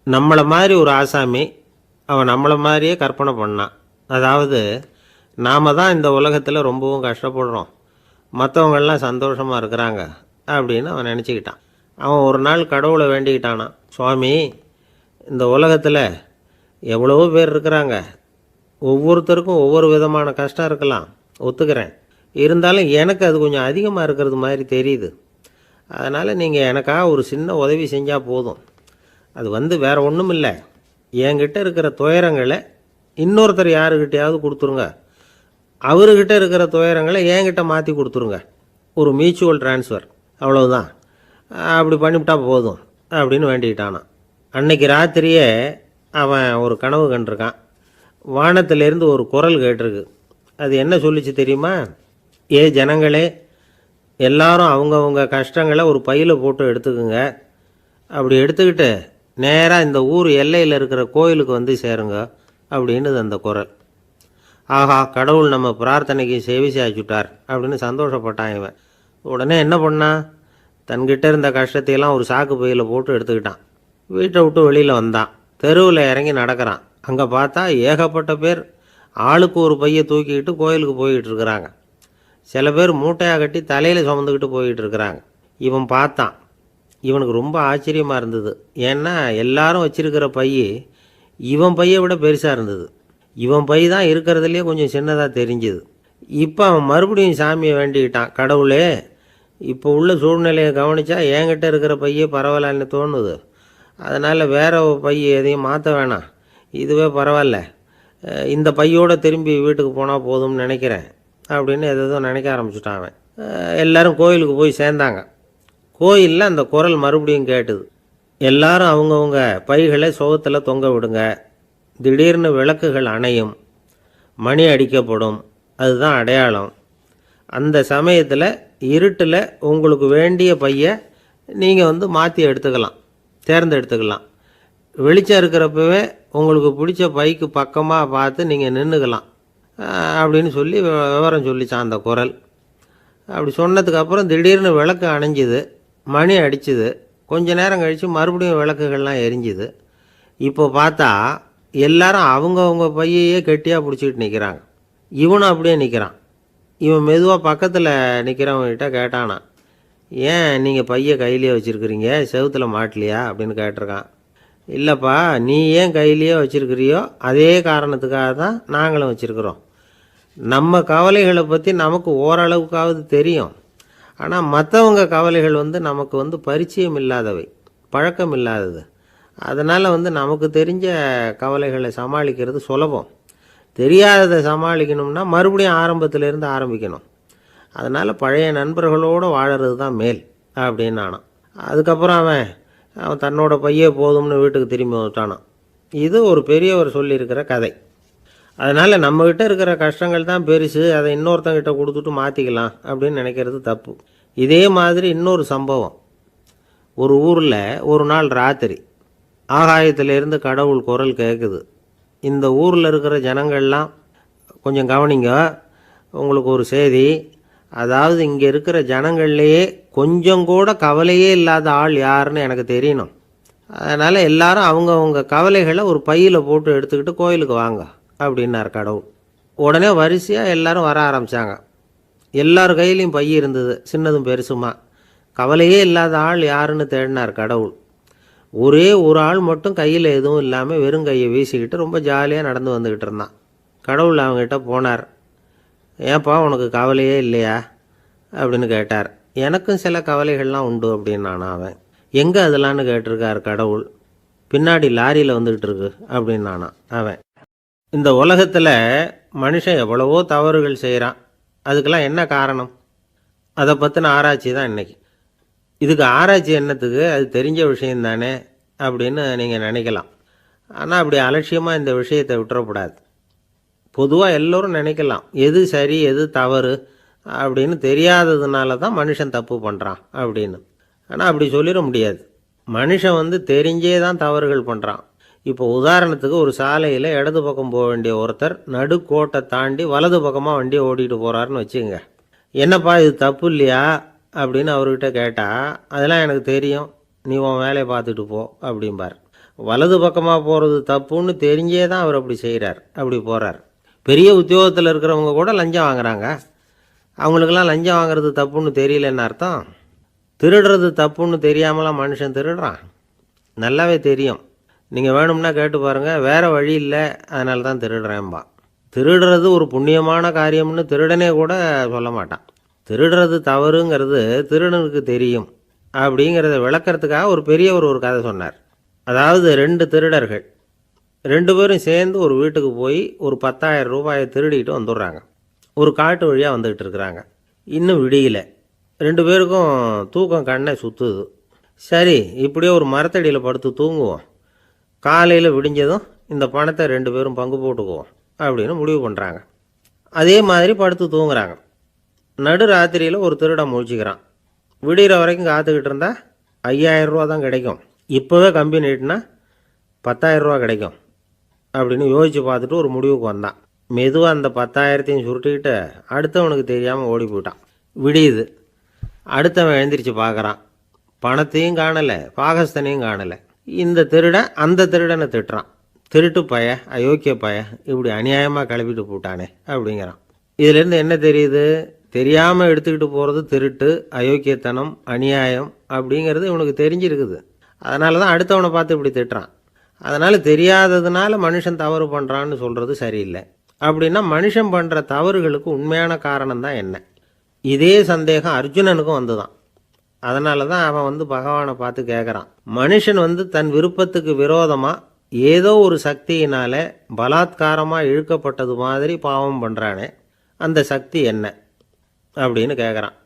நம்மளை மாதிரி ஒரு ஆசாமி அவன் நம்மளை மாதிரியே கற்பனை பண்ணான். அதாவது நாம் தான் இந்த உலகத்தில் ரொம்பவும் கஷ்டப்படுறோம், மற்றவங்கள்லாம் சந்தோஷமாக இருக்கிறாங்க அப்படின்னு அவன் நினச்சிக்கிட்டான். அவன் ஒரு நாள் கடவுளை வேண்டிக்கிட்டானான். சுவாமி, இந்த உலகத்தில் எவ்வளவோ பேர் இருக்கிறாங்க, ஒவ்வொருத்தருக்கும் ஒவ்வொரு விதமான கஷ்டம் இருக்கலாம், ஒத்துக்கிறேன். இருந்தாலும் எனக்கு அது கொஞ்சம் அதிகமாக இருக்கிறது மாதிரி தெரியுது. அதனால் நீங்கள் எனக்காக ஒரு சின்ன உதவி செஞ்சால் போதும். அது வேறு ஒன்றும் இல்லை, என்கிட்ட இருக்கிற துயரங்களை இன்னொருத்தர் யாருக்கிட்டையாவது கொடுத்துருங்க, அவர்கிட்ட இருக்கிற துயரங்களை என்கிட்ட மாற்றி கொடுத்துருங்க. ஒரு மியூச்சுவல் ட்ரான்ஸ்ஃபர், அவ்வளவுதான். அப்படி பண்ணிவிட்டா போதும் அப்படின்னு வேண்டிக்கிட்டானான். அன்னைக்கு ராத்திரியே அவன் ஒரு கனவு கண்டிருக்கான். வானத்திலேருந்து ஒரு குரல் கேட்டிருக்கு. அது என்ன சொல்லிச்சு தெரியுமா? ஏ ஜனங்களே, எல்லாரும் அவங்கவுங்க கஷ்டங்களை ஒரு பையில் போட்டு எடுத்துக்குங்க. அப்படி எடுத்துக்கிட்டு நேராக இந்த ஊர் எல்லையில் இருக்கிற கோயிலுக்கு வந்து சேருங்க அப்படின்னு அந்த குரல். ஆஹா, கடவுள் நம்ம பிரார்த்தனைக்கு செவி சாய்ச்சுட்டார் அப்படின்னு சந்தோஷப்பட்டான் இவன். உடனே என்ன பண்ணான்? தன்கிட்ட இருந்த கஷ்டத்தையெல்லாம் ஒரு சாக்கு பையில் போட்டு எடுத்துக்கிட்டான். வீட்டை விட்டு வெளியில் வந்தான். தெருவில் இறங்கி நடக்கிறான். அங்கே பார்த்தா ஏகப்பட்ட பேர் ஆளுக்கு ஒரு பையை தூக்கிக்கிட்டு கோயிலுக்கு போய்கிட்டு இருக்கிறாங்க. சில பேர் மூட்டையாக கட்டி தலையில் சுமந்துக்கிட்டு போய்கிட்டு இருக்கிறாங்க. இவன் பார்த்தான். இவனுக்கு ரொம்ப ஆச்சரியமாக இருந்தது. ஏன்னா எல்லாரும் வச்சிருக்கிற பை இவன் பையை விட பெருசாக இருந்தது. இவன் பை தான் இருக்கிறதுலே கொஞ்சம் சின்னதாக தெரிஞ்சுது. இப்போ அவன் மறுபடியும் சாமியை வேண்டிக்கிட்டான். கடவுளே, இப்போ உள்ள சூழ்நிலையை கவனித்தா என்கிட்ட இருக்கிற பையே பரவாயில்லன்னு தோணுது. அதனால் வேற பை எதையும் மாற்ற வேணாம், இதுவே பரவாயில்ல, இந்த பையோடு திரும்பி வீட்டுக்கு போனால் போதும்னு நினைக்கிறேன் அப்படின்னு எதோ நினைக்க ஆரம்பிச்சுட்டான் அவன். எல்லோரும் கோயிலுக்கு போய் சேர்ந்தாங்க. கோயிலில் அந்த குரல் மறுபடியும் கேட்டுது. எல்லாரும் அவங்கவுங்க பைகளை சுகத்தில் தொங்க விடுங்க, திடீர்னு விளக்குகள் அணையும், மணி அடிக்கப்படும், அதுதான் அடையாளம். அந்த சமயத்தில் இருட்டில் உங்களுக்கு வேண்டிய பையை நீங்கள் மாற்றி எடுத்துக்கலாம், தேர்ந்தெடுத்துக்கலாம். வெளிச்சம் இருக்கிறப்பவே உங்களுக்கு பிடிச்ச பைக்கு பக்கமாக பார்த்து நீங்கள் நின்றுக்கலாம் அப்படின்னு சொல்லி விவரம் சொல்லிச்சான் அந்த குரல். அப்படி சொன்னதுக்கப்புறம் திடீர்னு விளக்கு அணைஞ்சிது, மணி அடிச்சுது. கொஞ்ச நேரம் கழித்து மறுபடியும் விளக்குகள்லாம் எரிஞ்சுது. இப்போ பார்த்தா எல்லாரும் அவங்கவுங்க பையையே கெட்டியாக பிடிச்சிக்கிட்டு நிற்கிறாங்க. இவனும் அப்படியே நிற்கிறான். இவன் மெதுவாக பக்கத்தில் நிற்கிறவங்ககிட்ட கேட்டானா, ஏன் நீங்கள் பையை கையிலேயே வச்சுருக்கிறீங்க, செவுத்தில் மாட்டலையா அப்படின்னு கேட்டிருக்கான். இல்லைப்பா, நீ ஏன் கையிலேயே வச்சுருக்கிறியோ அதே காரணத்துக்காக தான் நாங்களும் வச்சுருக்குறோம். நம்ம கவலைகளை பற்றி நமக்கு ஓரளவுக்காவது தெரியும், ஆனால் மற்றவங்க கவலைகள் நமக்கு பரிச்சயம் இல்லாதவை, பழக்கம் இல்லாதது. அதனால் நமக்கு தெரிஞ்ச கவலைகளை சமாளிக்கிறது சுலபம். தெரியாததை சமாளிக்கணும்னா மறுபடியும் ஆரம்பத்திலேருந்து ஆரம்பிக்கணும். அதனால் பழைய நண்பர்களோடு வாழறது தான் மேல் அப்படின்னு ஆனான். அதுக்கப்புறம் அவன் தன்னோட பையே போதும்னு வீட்டுக்கு திரும்பி வந்துட்டானான். இது ஒரு பெரியவர் சொல்லியிருக்கிற கதை. அதனால் நம்மக்கிட்ட இருக்கிற கஷ்டங்கள் தான் பெருசு, அதை இன்னொருத்தங்கிட்ட கொடுத்துட்டு மாற்றிக்கலாம் அப்படின்னு நினைக்கிறது தப்பு. இதே மாதிரி இன்னொரு சம்பவம். ஒரு ஊரில் ஒரு நாள் ராத்திரி ஆகாயத்திலேருந்து கடவுள் குரல் கேட்குது. இந்த ஊரில் இருக்கிற ஜனங்கள்லாம் கொஞ்சம் கவனிங்க, உங்களுக்கு ஒரு செய்தி. அதாவது இங்கே இருக்கிற ஜனங்கள்லேயே கொஞ்சம் கூட கவலையே இல்லாத ஆள் யாருன்னு எனக்கு தெரியணும். அதனால் எல்லாரும் அவங்கவுங்க கவலைகளை ஒரு பையில் போட்டு எடுத்துக்கிட்டு கோயிலுக்கு வாங்க அப்படின்னார் கடவுள். உடனே வரிசையாக எல்லாரும் வர ஆரம்பித்தாங்க. எல்லார் கையிலையும் பை இருந்தது, சின்னதும் பெருசுமா. கவலையே இல்லாத ஆள் யாருன்னு தேடினார் கடவுள். ஒரே ஒரு ஆள் மட்டும் கையில் எதுவும் இல்லாமல் வெறும் கையை வீசிக்கிட்டு ரொம்ப ஜாலியாக நடந்து வந்துக்கிட்டு இருந்தான். கடவுள் அவங்ககிட்ட போனார். ஏன்ப்பா, உனக்கு கவலையே இல்லையா அப்படின்னு கேட்டார். எனக்கும் சில கவலைகள்லாம் உண்டு அப்படின்னானா அவன். எங்கே அதெல்லாம்னு கேட்டிருக்கார் கடவுள். பின்னாடி லாரியில் வந்துக்கிட்டு இருக்கு அப்படின்னானா அவன். இந்த உலகத்தில் மனுஷன் எவ்வளவோ தவறுகள் செய்கிறான், அதுக்கெல்லாம் என்ன காரணம்? அதை பற்றின ஆராய்ச்சி தான் இன்றைக்கி. இதுக்கு ஆராய்ச்சி என்னத்துக்கு, அது தெரிஞ்ச விஷயம் தானே அப்படின்னு நீங்கள் நினைக்கலாம். ஆனால் அப்படி அலட்சியமாக இந்த விஷயத்தை விட்டுறக்கூடாது. பொதுவாக எல்லோரும் நினைக்கலாம், எது சரி எது தவறு அப்படின்னு தெரியாததுனால தான் மனுஷன் தப்பு பண்ணுறான் அப்படின்னு. ஆனால் அப்படி சொல்லிட முடியாது. மனுஷன் தெரிஞ்சே தான் தவறுகள் பண்ணுறான். இப்போ உதாரணத்துக்கு ஒரு சாலையில் இடது பக்கம் போக வேண்டிய ஒருத்தர் நடுக்கோட்டை தாண்டி வலது பக்கமாக வண்டியை ஓட்டிகிட்டு போகிறாருன்னு வச்சுக்கோங்க. என்னப்பா இது தப்பு இல்லையா அப்படின்னு அவர்கிட்ட கேட்டால், அதெல்லாம் எனக்கு தெரியும், நீ உன் வேலையை பார்த்துட்டு போ அப்படிம்பார். வலது பக்கமாக போகிறது தப்புன்னு தெரிஞ்சே தான் அவர் அப்படி செய்கிறார், அப்படி போகிறார். பெரிய உத்தியோகத்தில் இருக்கிறவங்க கூட லஞ்சம் வாங்குறாங்க. அவங்களுக்கெல்லாம் லஞ்சம் வாங்குறது தப்புன்னு தெரியலன்னு அர்த்தம். திருடுறது தப்புன்னு தெரியாமலாம் மனுஷன் திருடுறான், நல்லாவே தெரியும். நீங்கள் வேணும்னா கேட்டு பாருங்கள், வேறு வழி இல்லை அதனால தான் திருடுறேன்பா. திருடுறது ஒரு புண்ணியமான காரியம்னு திருடனே கூட சொல்ல மாட்டான். திருடுறது தவறுங்கிறது திருடனுக்கு தெரியும் அப்படிங்கிறத விளக்கிறதுக்காக ஒரு பெரியவர் ஒரு கதை சொன்னார். அதாவது 2 திருடர்கள் 2 பேரும் சேர்ந்து ஒரு வீட்டுக்கு போய் ஒரு 10,000 ரூபாயை திருடிட்டு வந்துடுறாங்க. ஒரு காட்டு வழியாக வந்துக்கிட்டு இருக்கிறாங்க. இன்னும் விடியல. 2 பேருக்கும் தூக்கம் கண்ணை சுற்றுது. சரி, இப்படியே ஒரு மரத்தடியில் படுத்து தூங்குவோம், காலையில் விடிஞ்சதும் இந்த பணத்தை 2 பேரும் பங்கு போட்டுக்குவோம் அப்படின்னு முடிவு பண்ணுறாங்க. அதே மாதிரி படுத்து தூங்குறாங்க. நடு ராத்திரியில் ஒரு திருடன் முழிச்சிக்கிறான். விடிகிற வரைக்கும் காத்துக்கிட்டு இருந்தால் 5,000 ரூபா தான் கிடைக்கும், இப்போவே கம்பி நீட்டினா 10,000 ரூபா கிடைக்கும் அப்படின்னு யோசித்து பார்த்துட்டு ஒரு முடிவுக்கு வந்தான். மெதுவாக அந்த 10,000த்தையும் சுருட்டிக்கிட்டு அடுத்தவனுக்கு தெரியாமல் ஓடி போயிட்டான். விடியுது. அடுத்தவன் எழுந்திரிச்சு பார்க்குறான். பணத்தையும் காணலை, பாகஸ்தனையும் காணலை. இந்த திருடன் அந்த திருடனை திட்டுறான். திருட்டு பய, அயோக்கிய பய, இப்படி அநியாயமாக கிளப்பிட்டு போட்டானே அப்படிங்கிறான். இதிலேருந்து என்ன தெரியுது? தெரியாமல் எடுத்துக்கிட்டு போகிறது திருட்டு, அயோக்கியத்தனம், அநியாயம் அப்படிங்கிறது இவனுக்கு தெரிஞ்சிருக்குது. அதனால தான் அடுத்தவனை பார்த்து இப்படி திட்டுறான். அதனால் தெரியாததுனால மனுஷன் தவறு பண்ணுறான்னு சொல்கிறது சரியில்லை. அப்படின்னா மனுஷன் பண்ணுற தவறுகளுக்கு உண்மையான காரணம் தான் என்ன? இதே சந்தேகம் அர்ஜுனனுக்கும் வந்து தான். அதனால தான் அவன் பகவானை பார்த்து கேட்குறான், மனுஷன் தன் விருப்பத்துக்கு விரோதமாக ஏதோ ஒரு சக்தியினால் பலாத்காரமாக இழுக்கப்பட்டது மாதிரி பாவம் பண்ணுறானே, அந்த சக்தி என்ன அப்படின்னு கேட்குறான்.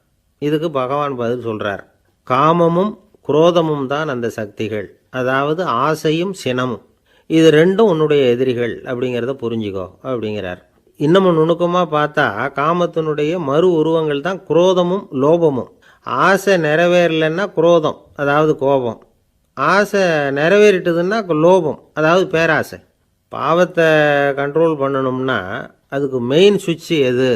இதுக்கு பகவான் பதில் சொல்கிறார், காமமும் குரோதமும் தான் அந்த சக்திகள், அதாவது ஆசையும் சினமும். இது 2ம் உன்னுடைய எதிரிகள் அப்படிங்கிறத புரிஞ்சுக்கோ அப்படிங்கிறார். இன்னமும் நுணுக்கமாக பார்த்தா காமத்தினுடைய மறு உருவங்கள் தான் குரோதமும் லோபமும். ஆசை நிறைவேறலைன்னா குரோதம், அதாவது கோபம். ஆசை நிறைவேறிட்டதுன்னா லோபம், அதாவது பேராசை. பாவத்தை கண்ட்ரோல் பண்ணணும்னா அதுக்கு மெயின் சுவிட்சு எது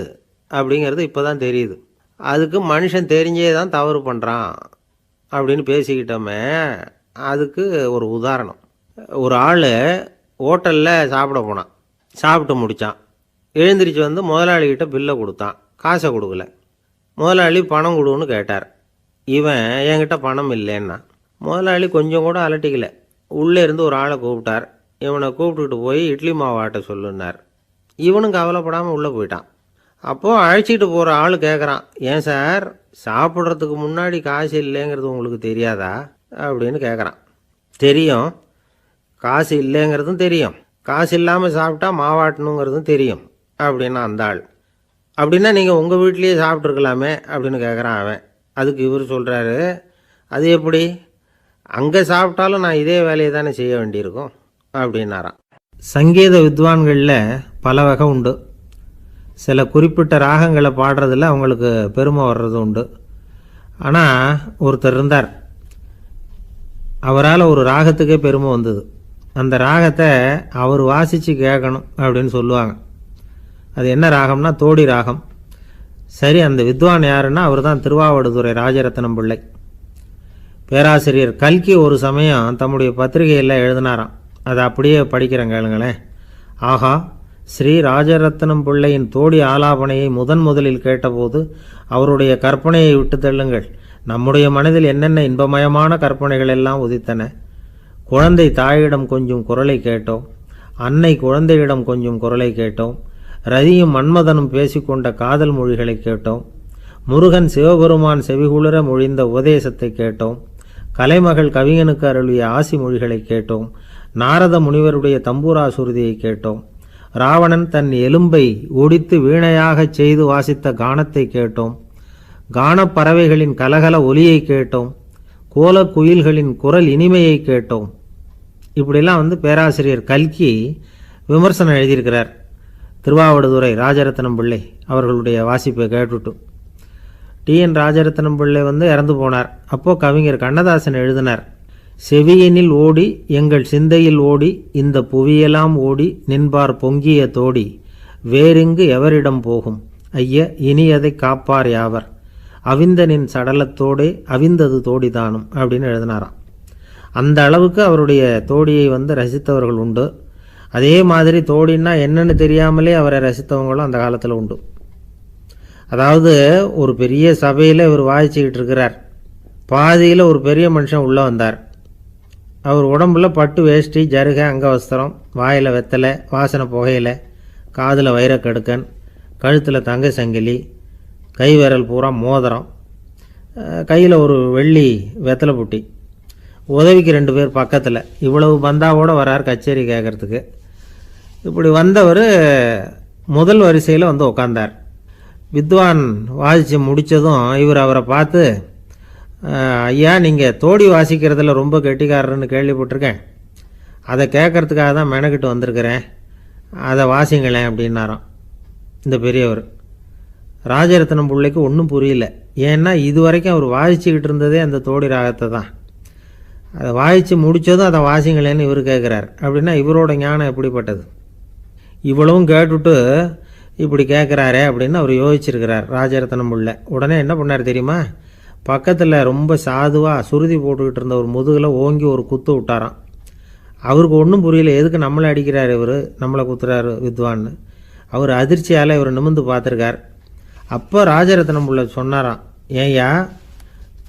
அப்படிங்கிறது இப்போ தான் தெரியுது. அதுக்கு மனுஷன் தெரிஞ்சே தான் தவறு பண்ணுறான் அப்படின்னு பேசிக்கிட்டோமே. அதுக்கு ஒரு உதாரணம். ஒரு ஆள் ஹோட்டலில் சாப்பிட போனான். சாப்பிட்டு முடித்தான். எழுந்திரிச்சு முதலாளிகிட்ட பில்லை கொடுத்தான். காசை கொடுக்கல. முதலாளி பணம் கொடுன்னு கேட்டார். இவன் என்கிட்ட பணம் இல்லைன்னா. முதலாளி கொஞ்சம் கூட அலட்டிக்கல. உள்ளே இருந்து ஒரு ஆளை கூப்பிட்டார். இவனை கூப்பிட்டுட்டு போய் இட்லி மாவு ஆட்ட சொல்லுன்னார். இவனும் கவலைப்படாமல் உள்ளே போயிட்டான். அப்போது அழைச்சிட்டு போகிற ஆள் கேட்குறான், ஏன் சார் சாப்பிட்றதுக்கு முன்னாடி காசு இல்லைங்கிறது உங்களுக்கு தெரியாதா அப்படின்னு கேட்குறான். தெரியும், காசு இல்லைங்கிறதும் தெரியும், காசு இல்லாமல் சாப்பிட்டா மாவாட்டணுங்கிறதும் தெரியும் அப்படின்னா அந்த ஆள். அப்படின்னா நீங்கள் உங்கள் வீட்லேயே சாப்பிட்ருக்கலாமே அப்படின்னு கேட்குறான் அவன். அதுக்கு இவர் சொல்கிறாரு, அது எப்படி, அங்கே சாப்பிட்டாலும் நான் இதே வேலையை தானே செய்ய வேண்டியிருக்கும் அப்படின்னாராம். சங்கீத வித்வான்களில் பல வகை உண்டு. சில குறிப்பிட்ட ராகங்களை பாடுறதில் அவங்களுக்கு பெருமை வர்றது உண்டு. ஆனால் ஒருத்தர் இருந்தார், அவரால் ஒரு ராகத்துக்கே பெருமை வந்தது. அந்த ராகத்தை அவர் வாசித்து கேட்கணும் அப்படின்னு சொல்லுவாங்க. அது என்ன ராகம்னா தோடி ராகம். சரி, அந்த வித்வான் யாருன்னா அவர் தான் திருவாவடுதுறை ராஜரத்னம் பிள்ளை. பேராசிரியர் கல்கி ஒரு சமயம் தம்முடைய பத்திரிகையில் எழுதினாராம். அதை அப்படியே படிக்கிறேன் கேளுங்களேன். ஆகா, ஸ்ரீ ராஜரத்னம் பிள்ளையின் தோடி ஆலாபனையை முதலில் கேட்டபோது அவருடைய கற்பனையை விட்டு தள்ளுங்கள். நம்முடைய மனதில் என்னென்ன இன்பமயமான கற்பனைகள் எல்லாம் உதித்தன. குழந்தை தாயிடம் கொஞ்சம் குரலை கேட்டோம், அன்னை குழந்தையிடம் கொஞ்சம் குரலை கேட்டோம், ரதியும் மன்மதனும் பேசிக்கொண்ட காதல் மொழிகளை கேட்டோம், முருகன் சிவபெருமான் செவிகுளிர மொழிந்த உபதேசத்தை கேட்டோம், கலைமகள் கவிஞனுக்கு அருளிய ஆசி மொழிகளை கேட்டோம், நாரத முனிவருடைய தம்பூரா சுருதியை கேட்டோம், ராவணன் தன் எலும்பை ஒடித்து வீணையாகச் செய்து வாசித்த கானத்தை கேட்டோம், கானப்பறவைகளின் கலகல ஒலியை கேட்டோம், கோலக் குயில்களின் குரல் இனிமையை கேட்டோம். இப்படிலாம் பேராசிரியர் கல்கி விமர்சனம் எழுதியிருக்கிறார். திருவாவடுதுறை ராஜரத்னம் பிள்ளை அவர்களுடைய வாசிப்பை கேட்டுட்டு டி.என். ராஜரத்னம் பிள்ளை இறந்து போனார். அப்போது கவிஞர் கண்ணதாசன் எழுதினார், செவியனில் ஓடி எங்கள் சிந்தையில் ஓடி இந்த புவியெல்லாம் ஓடி நின்பார் பொங்கிய தோடி வேறெங்கு எவரிடம் போகும் ஐய இனியதை காப்பார் யாவர் அவிந்தனின் சடலத்தோடே அவிந்தது தோடிதானும் அப்படின்னு எழுதினாராம். அந்த அளவுக்கு அவருடைய தோடியை ரசித்தவர்கள் உண்டு. அதே மாதிரி தோடின்னா என்னன்னு தெரியாமலே அவரை ரசித்தவங்களும் அந்த காலத்தில் உண்டு. அதாவது ஒரு பெரிய சபையில் இவர் வாசிச்சுக்கிட்டு இருக்கிறார். பாதியில் ஒரு பெரிய மனுஷன் உள்ளே வந்தார். அவர் உடம்புல பட்டு வேஷ்டி, ஜருகை, அங்கவஸ்திரம், வாயில் வெத்தலை, வாசனை புகையில, காதில் வைரக்கடுக்கன், கழுத்தில் தங்க சங்கிலி, கை விரல் பூரா மோதிரம், கையில் ஒரு வெள்ளி வெத்தலை புட்டி, உதவிக்கு 2 பேர் பக்கத்தில். இவ்வளவு பந்தாவோடு வரார் கச்சேரி கேட்குறதுக்கு. இப்படி வந்தவர் முதல் வரிசையில் உட்கார்ந்தார். வித்வான் வாசித்து முடித்ததும் இவர் அவரை பார்த்து, ஐயா, நீங்கள் தோடி வாசிக்கிறதுல ரொம்ப கெட்டிக்காரர்னு கேள்விப்பட்டிருக்கேன், அதை கேட்கறதுக்காக தான் மெனக்கிட்டு வந்திருக்கிறேன், அதை வாசிங்களேன் அப்படின்னாராம் இந்த பெரியவர். ராஜரத்னம் பிள்ளைக்கு ஒன்றும் புரியல. ஏன்னா இது வரைக்கும் அவர் வாசிச்சுக்கிட்டு இருந்ததே அந்த தோடி ராகத்தை தான். அதை வாசித்து முடித்ததும் அதை வாசிங்களேன்னு இவர் கேட்குறார். அப்படின்னா இவரோட ஞானம் எப்படிப்பட்டது? இவ்வளவும் கேட்டுட்டு இப்படி கேட்குறாரே அப்படின்னு அவர் யோசிச்சிருக்கிறார் ராஜரத்னம் பிள்ளை. உடனே என்ன பண்ணார் தெரியுமா? பக்கத்தில் ரொம்ப சாதுவாக சுருதி போட்டுக்கிட்டு இருந்த ஒரு முதுகில் ஓங்கி ஒரு குத்து விட்டாராம். அவருக்கு ஒன்றும் புரியல, எதுக்கு நம்மளை அடிக்கிறார் இவர், நம்மளை குத்துறாரு வித்வான்னு. அவர் அதிர்ச்சியால் இவர் நிமிர்ந்து பார்த்துருக்கார். அப்போ ராஜரத்னம் பிள்ளை சொன்னாராம், ஏய்யா,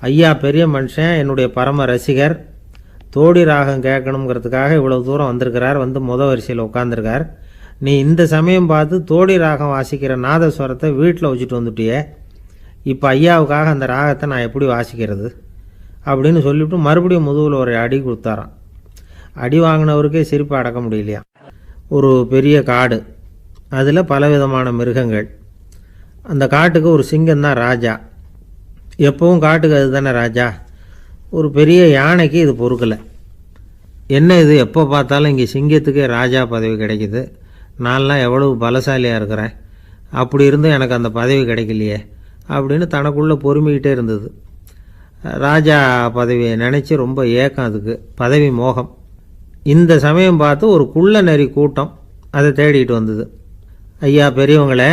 ஐயா பெரிய மனுஷன், என்னுடைய பரம ரசிகர், தோடி ராகம் கேட்கணுங்கிறதுக்காக இவ்வளோ தூரம் வந்திருக்கிறார், வரிசையில் உட்காந்துருக்கார். நீ இந்த சமயம் பார்த்து தோடி ராகம் வாசிக்கிற நாதஸ்வரத்தை வீட்டில் வச்சுட்டு வந்துட்டியே, இப்போ ஐயாவுக்காக அந்த ராகத்தை நான் எப்படி வாசிக்கிறது அப்படின்னு சொல்லிவிட்டு மறுபடியும் முதுகில் ஒரு அடி கொடுத்தாராம். அடி வாங்கினவருக்கே சிரிப்பு அடக்க முடியலையா. ஒரு பெரிய காடு, அதில் பலவிதமான மிருகங்கள். அந்த காட்டுக்கு ஒரு சிங்கம் தான் ராஜா. எப்பவும் காட்டுக்கு அது தானே ராஜா. ஒரு பெரிய யானைக்கு இது பொறுக்கலை. என்ன இது, எப்போ பார்த்தாலும் இங்கே சிங்கத்துக்கே ராஜா பதவி கிடைக்குது, நான்லாம் எவ்வளவு பலசாலியாக இருக்கிறேன், அப்படி இருந்தும் எனக்கு அந்த பதவி கிடைக்கலையே அப்படின்னு தனக்குள்ளே பொறுமிக்கிட்டே இருந்தது. ராஜா பதவியை நினச்சி ரொம்ப ஏக்கம், அதுக்கு பதவி மோகம். இந்த சமயம் பார்த்து ஒரு குள்ள நரி கூட்டம் அதை தேடிட்டு வந்தது. ஐயா பெரியவங்களே,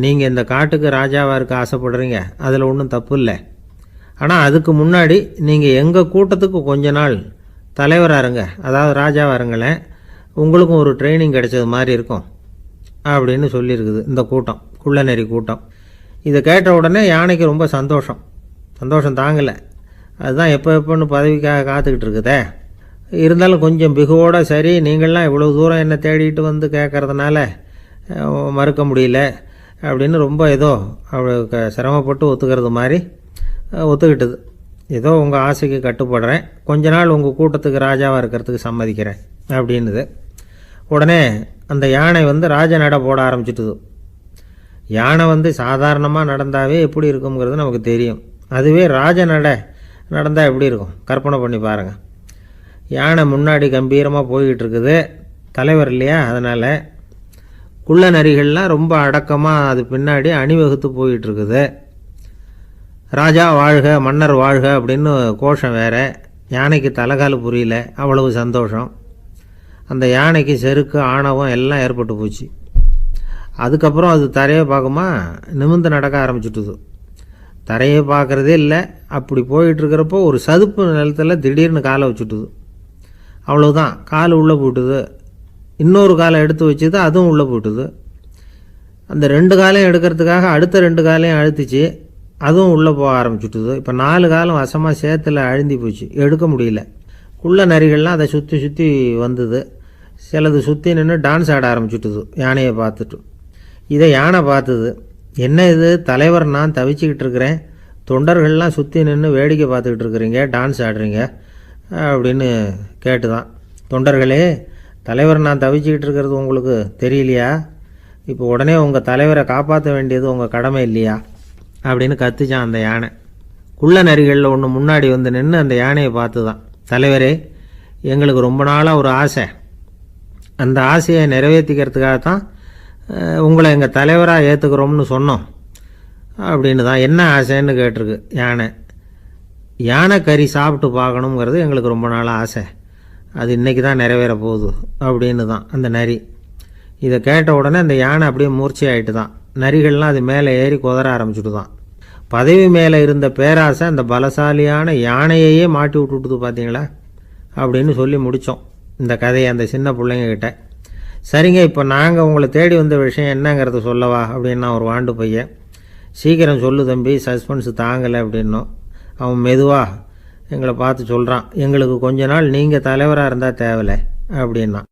நீங்கள் இந்த காட்டுக்கு ராஜாவாக இருக்க ஆசைப்படுறீங்க, அதில் ஒன்றும் தப்பு இல்லை. ஆனால் அதுக்கு முன்னாடி நீங்கள் எங்கள் கூட்டத்துக்கு கொஞ்ச நாள் தலைவராக இருங்க, அதாவது ராஜாவாக இருங்களேன், உங்களுக்கும் ஒரு ட்ரைனிங் கிடைச்சது மாதிரி இருக்கும் அப்படின்னு சொல்லியிருக்குது இந்த கூட்டம், குள்ளநெறி கூட்டம். இதை கேட்ட உடனே யானைக்கு ரொம்ப சந்தோஷம் தாங்கலை. அதுதான் எப்போன்னு பதவிக்காக காத்துக்கிட்டு இருக்குதே. இருந்தாலும் கொஞ்சம் பிகுவோட, சரி நீங்கள்லாம் இவ்வளோ தூரம் என்னை தேடிட்டு வந்து கேட்கறதுனால மறுக்க முடியல அப்படின்னு ரொம்ப ஏதோ அவளுக்கு சிரமப்பட்டு ஒத்துக்கிறது மாதிரி ஒத்துக்கிட்டது. ஏதோ உங்கள் ஆசைக்கு கட்டுப்படுறேன், கொஞ்ச நாள் உங்கள் கூட்டத்துக்கு ராஜாவாக இருக்கிறதுக்கு சம்மதிக்கிறேன் அப்படின்னுது. உடனே அந்த யானை ராஜ நட போட ஆரம்பிச்சிட்டுது. யானை சாதாரணமாக நடந்தாவே எப்படி இருக்குங்கிறது நமக்கு தெரியும். அதுவே ராஜ நட நடந்தால் எப்படி இருக்கும் கற்பனை பண்ணி பாருங்கள். யானை முன்னாடி கம்பீரமாக போய்கிட்டு இருக்குது, தலைவர் இல்லையா, அதனால் குள்ள நரிகள்லாம் ரொம்ப அடக்கமாக அது பின்னாடி அணிவகுத்து போயிட்டு இருக்குது. ராஜா வாழ்க, மன்னர் வாழ்க அப்படின்னு கோஷம் வேற. யானைக்கு தலைகால புரியல, அவ்வளவு சந்தோஷம். அந்த யானைக்கு செருக்கு, ஆணவம் எல்லாம் ஏற்பட்டு போச்சு. அதுக்கப்புறம் அது தரையை பார்க்குமா, நிமிர்ந்து நடக்க ஆரம்பிச்சுட்டுது. தரையை பார்க்குறதே இல்லை. அப்படி போயிட்டுருக்கிறப்போ ஒரு சதுப்பு நிலத்தில் திடீர்னு காலை வச்சுட்டுது. அவ்வளோதான், கால் உள்ளே போட்டுது. இன்னொரு காலை எடுத்து வச்சுது, அதுவும் உள்ளே போட்டுது. அந்த 2 காலையும் எடுக்கிறதுக்காக அடுத்த 2 காலையும் அழுத்திச்சு, அதுவும் உள்ளே போக ஆரம்பிச்சுட்டுது. இப்போ 4 காலம் வசமாக சேத்துல அழுந்தி போச்சு, எடுக்க முடியல. குள்ள நரிகள்லாம் அதை சுற்றி சுற்றி வந்தது. சிலது சுற்றி நின்று டான்ஸ் ஆட ஆரம்பிச்சுட்டுது யானையை பார்த்துட்டு. இதை யானை பார்த்தது. என்ன இது, தலைவர் நான் தவிச்சிக்கிட்டு இருக்கிறேன், தொண்டர்கள்லாம் சுற்றி நின்று வேடிக்கை பார்த்துக்கிட்டு இருக்கிறீங்க, டான்ஸ் ஆடுறீங்க அப்படின்னு கேட்டுதான். தொண்டர்களே, தலைவர் நான் தவிச்சிக்கிட்டு இருக்கிறது உங்களுக்கு தெரியலையா? இப்போ உடனே உங்கள் தலைவரை காப்பாற்ற வேண்டியது உங்கள் கடமை இல்லையா அப்படின்னு கத்துச்சான் அந்த யானை. குள்ள நரிகளில் ஒன்று முன்னாடி நின்று அந்த யானையை பார்த்து தான், தலைவரே, எங்களுக்கு ரொம்ப நாளாக ஒரு ஆசை, அந்த ஆசையை நிறைவேற்றிக்கிறதுக்காகத்தான் உங்களை எங்கள் தலைவராக ஏற்றுக்கிறோம்னு சொன்னோம் அப்படின்னு தான். என்ன ஆசைன்னு கேட்டிருக்கு யானை. யானை கறி சாப்பிட்டு பார்க்கணுங்கிறது எங்களுக்கு ரொம்ப நாளாக ஆசை, அது இன்றைக்கி தான் நிறைவேற போகுது அப்படின்னு தான் அந்த நரி. இதை கேட்ட உடனே அந்த யானை அப்படியே மூர்ச்சி ஆகிட்டு தான். நரிகள்லாம் அது மேலே ஏறி குதற ஆரம்பிச்சுட்டு தான். பதவி மேலே இருந்த பேராசை அந்த பலசாலியான யானையையே மாட்டி விட்டுட்டுது பார்த்தீங்களா. அப்படின்னு சொல்லி முடித்தோம் இந்த கதையை அந்த சின்ன பிள்ளைங்கக்கிட்ட. சரிங்க, இப்போ நாங்கள் உங்களை தேடி வந்த விஷயம் என்னங்கிறத சொல்லவா அப்படின்னா ஒரு வாண்டு பையன். சீக்கிரம் சொல்லு தம்பி, சஸ்பென்ஸ் தாங்கலை அப்படின்னோம். அவன் மெதுவாக எங்களை பார்த்து சொல்கிறான், எங்களுக்கு கொஞ்ச நாள் நீங்கள் தலைவராக இருந்தால் தேவலை அப்படின்னா.